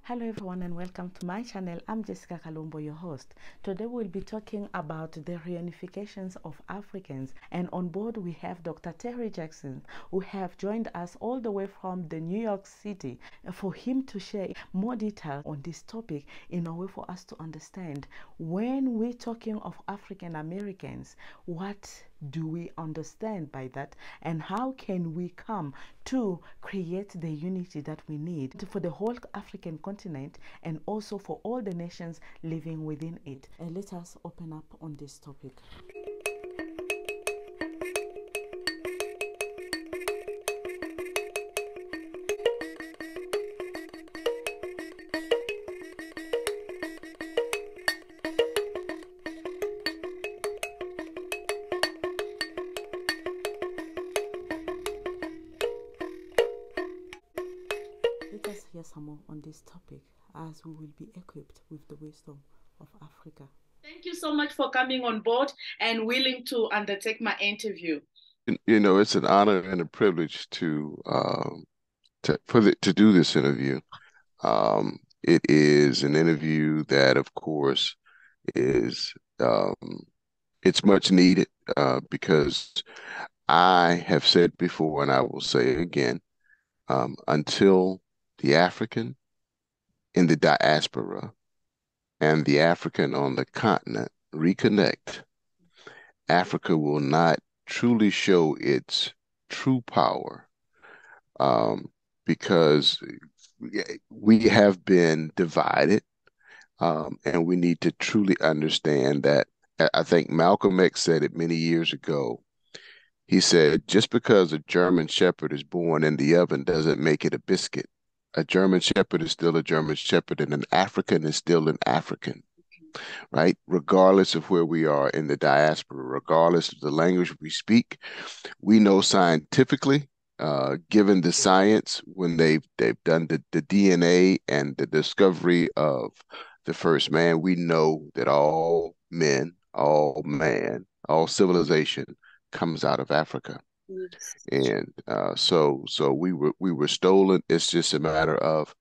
Hello everyone and welcome to my channel. I'm Jessica Kalombo, your host. Today we'll be talking about the reunifications of Africans, and on board we have Dr. Terry Jackson, who have joined us all the way from the New York City for him to share more details on this topic in a way for us to understand when we're talking of African Americans, what do we understand by that, and how can we come to create the unity that we need for the whole African continent and also for all the nations living within it. And let us open up on this topic. Let us hear some more on this topic as we will be equipped with the wisdom of Africa. Thank you so much for coming on board and willing to undertake my interview. You know, it's an honor and a privilege to do this interview. It is an interview that, of course, is it's much needed because I have said before, and I will say again, until the African in the diaspora and the African on the continent reconnect, Africa will not truly show its true power, because we have been divided, and we need to truly understand that. I think Malcolm X said it many years ago. He said, just because a German Shepherd is born in the oven doesn't make it a biscuit. A German Shepherd is still a German Shepherd, and an African is still an African, right? Regardless of where we are in the diaspora, regardless of the language we speak, we know scientifically, given the science, when they've done the DNA and the discovery of the first man, we know that all men, all man, all civilization comes out of Africa. Yes. And so we were stolen. It's just a matter of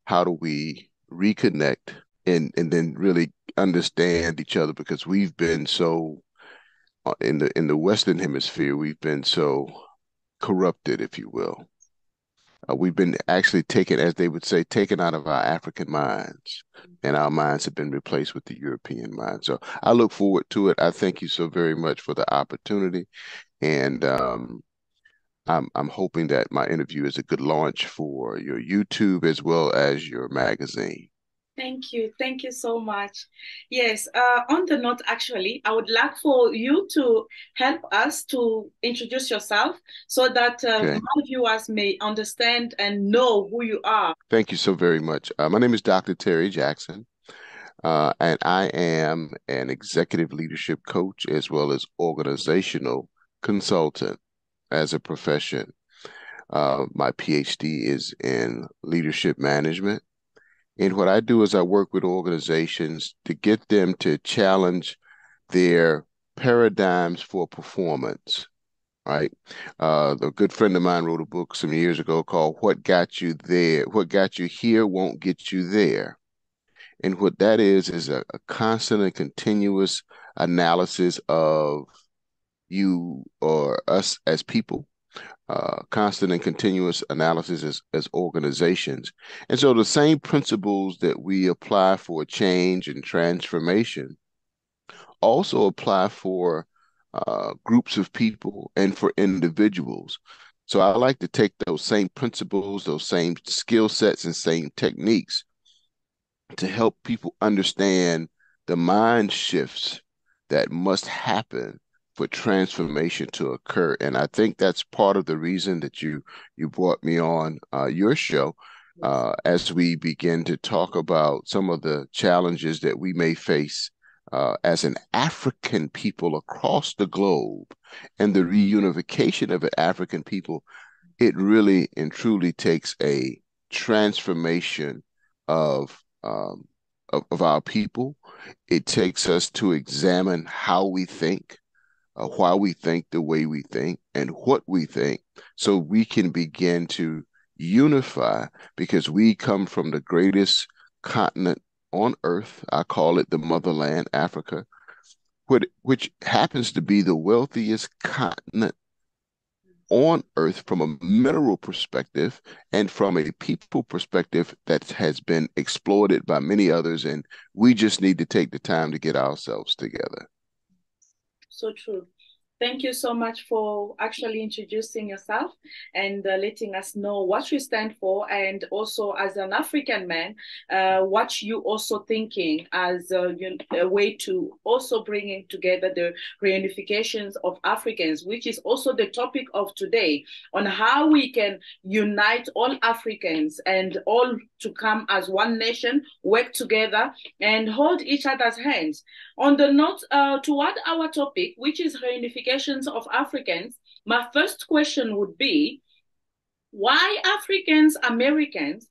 how do we reconnect and then really understand each other, because we've been so in the Western Hemisphere, we've been so corrupted, if you will. We've been actually taken, as they would say, taken out of our African minds, and our minds have been replaced with the European mind. So I look forward to it. I thank you so very much for the opportunity, and I'm hoping that my interview is a good launch for your YouTube as well as your magazine. Thank you. Thank you so much. Yes, on the note, actually, I would like for you to help us to introduce yourself so that Okay. my viewers may understand and know who you are. Thank you so very much. My name is Dr. Terry Jackson, and I am an executive leadership coach as well as organizational consultant as a profession. My PhD is in leadership management. And what I do is I work with organizations to get them to challenge their paradigms for performance, right? A good friend of mine wrote a book some years ago called What Got You There? What Got You Here Won't Get You There. And what that is a constant and continuous analysis of you or us as people, constant and continuous analysis as organizations. And so the same principles that we apply for change and transformation also apply for groups of people and for individuals. So I like to take those same principles, those same skill sets and same techniques to help people understand the mind shifts that must happen for transformation to occur. And I think that's part of the reason that you brought me on your show, as we begin to talk about some of the challenges that we may face as an African people across the globe, and the reunification of an African people. It really and truly takes a transformation of our people. It takes us to examine how we think, why we think the way we think, and what we think, so we can begin to unify, because we come from the greatest continent on earth. I call it the motherland, Africa, which happens to be the wealthiest continent on earth from a mineral perspective and from a people perspective that has been exploited by many others. And we just need to take the time to get ourselves together. So true. Thank you so much for actually introducing yourself and letting us know what you stand for, and also as an African man, what you also thinking as a way to also bringing together the reunifications of Africans, which is also the topic of today, on how we can unite all Africans and all to come as one nation, work together and hold each other's hands. On the note toward our topic, which is reunifications of Africans, my first question would be, why Africans Americans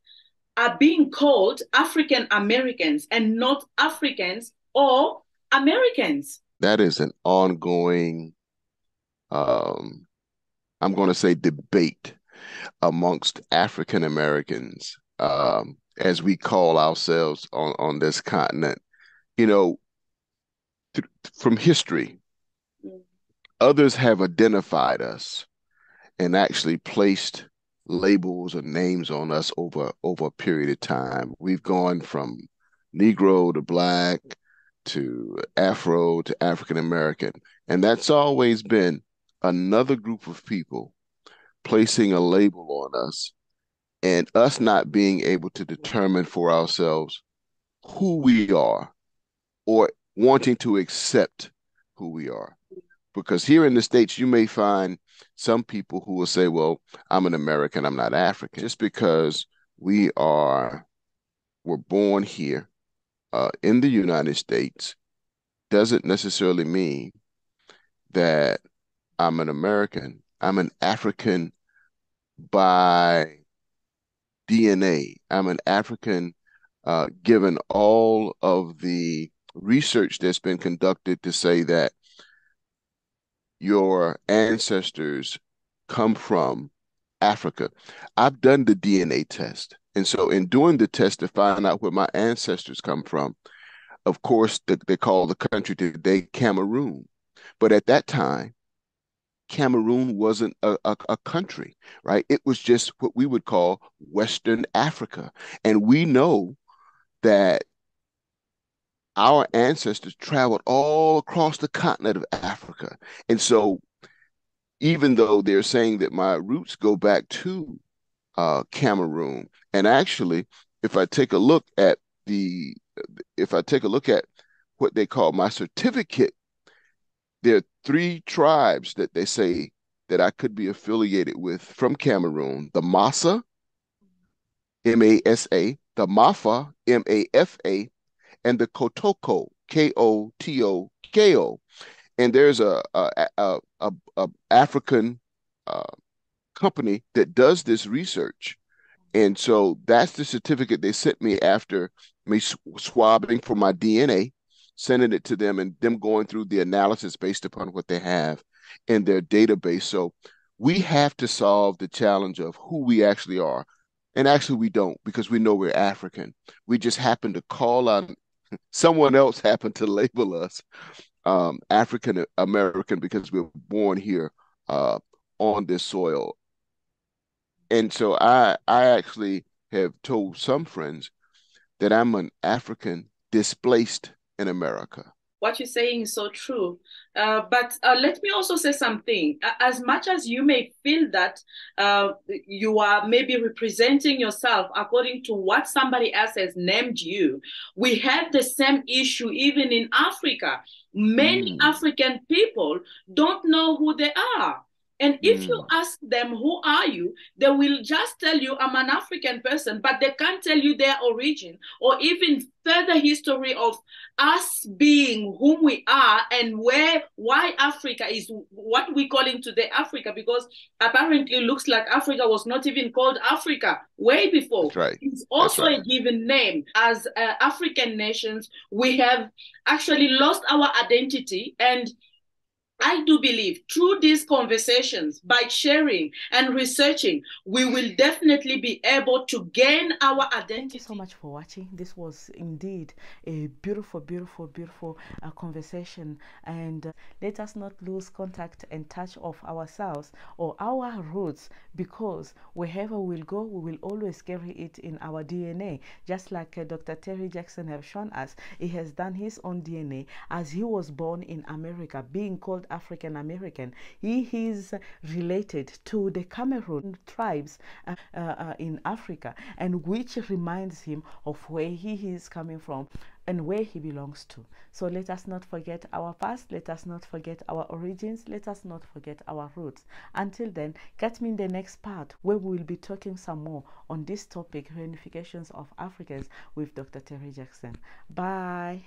are being called African Americans and not Africans or Americans? That is an ongoing, I'm going to say, debate amongst African Americans, as we call ourselves on this continent. You know, from history, others have identified us and actually placed labels or names on us over a period of time. We've gone from Negro to Black to Afro to African American, and that's always been another group of people placing a label on us and us not being able to determine for ourselves who we are or wanting to accept who we are. Because here in the States, you may find some people who will say, well, I'm an American, I'm not African. Just because we were born here in the United States doesn't necessarily mean that I'm an American. I'm an African by DNA. I'm an African given all of the research that's been conducted to say that your ancestors come from Africa. I've done the DNA test. And so in doing the test to find out where my ancestors come from, of course, they call the country today Cameroon. But at that time, Cameroon wasn't a country, right? It was just what we would call Western Africa. And we know that our ancestors traveled all across the continent of Africa. And so even though they're saying that my roots go back to Cameroon, and actually, if I take a look at what they call my certificate, there are 3 tribes that they say that I could be affiliated with from Cameroon: the Massa, M-A-S-A, the Mafa, M-A-F-A, and the Kotoko, K-O-T-O-K-O. And there's a African company that does this research. And so that's the certificate they sent me after me swabbing for my DNA, sending it to them, and them going through the analysis based upon what they have in their database. So we have to solve the challenge of who we actually are. And actually we don't, because we know we're African. We just happen to call on someone else happened to label us African American because we were born here on this soil. And so I actually have told some friends that I'm an African displaced in America. What you're saying is so true. But let me also say something. As much as you may feel that you are maybe representing yourself according to what somebody else has named you, we have the same issue even in Africa. Many African people don't know who they are. And if you ask them, who are you? They will just tell you, I'm an African person, but they can't tell you their origin or even further history of us being whom we are and why Africa is what we call today Africa, because apparently it looks like Africa was not even called Africa way before. That's right. It's also a given name. As African nations, we have actually lost our identity, and I do believe through these conversations, by sharing and researching, we will definitely be able to gain our identity. Thank you so much for watching. This was indeed a beautiful, beautiful, beautiful conversation. And let us not lose contact and touch of ourselves or our roots, because wherever we'll go, we will always carry it in our DNA. Just like Dr. Terry Jackson have shown us, he has done his own DNA as he was born in America, being called African American. He is related to the Cameroon tribes in Africa, and which reminds him of where he is coming from and where he belongs to. So let us not forget our past, let us not forget our origins, let us not forget our roots. Until then, catch me in the next part where we will be talking some more on this topic, reunifications of Africans, with Dr. Terry Jackson. Bye.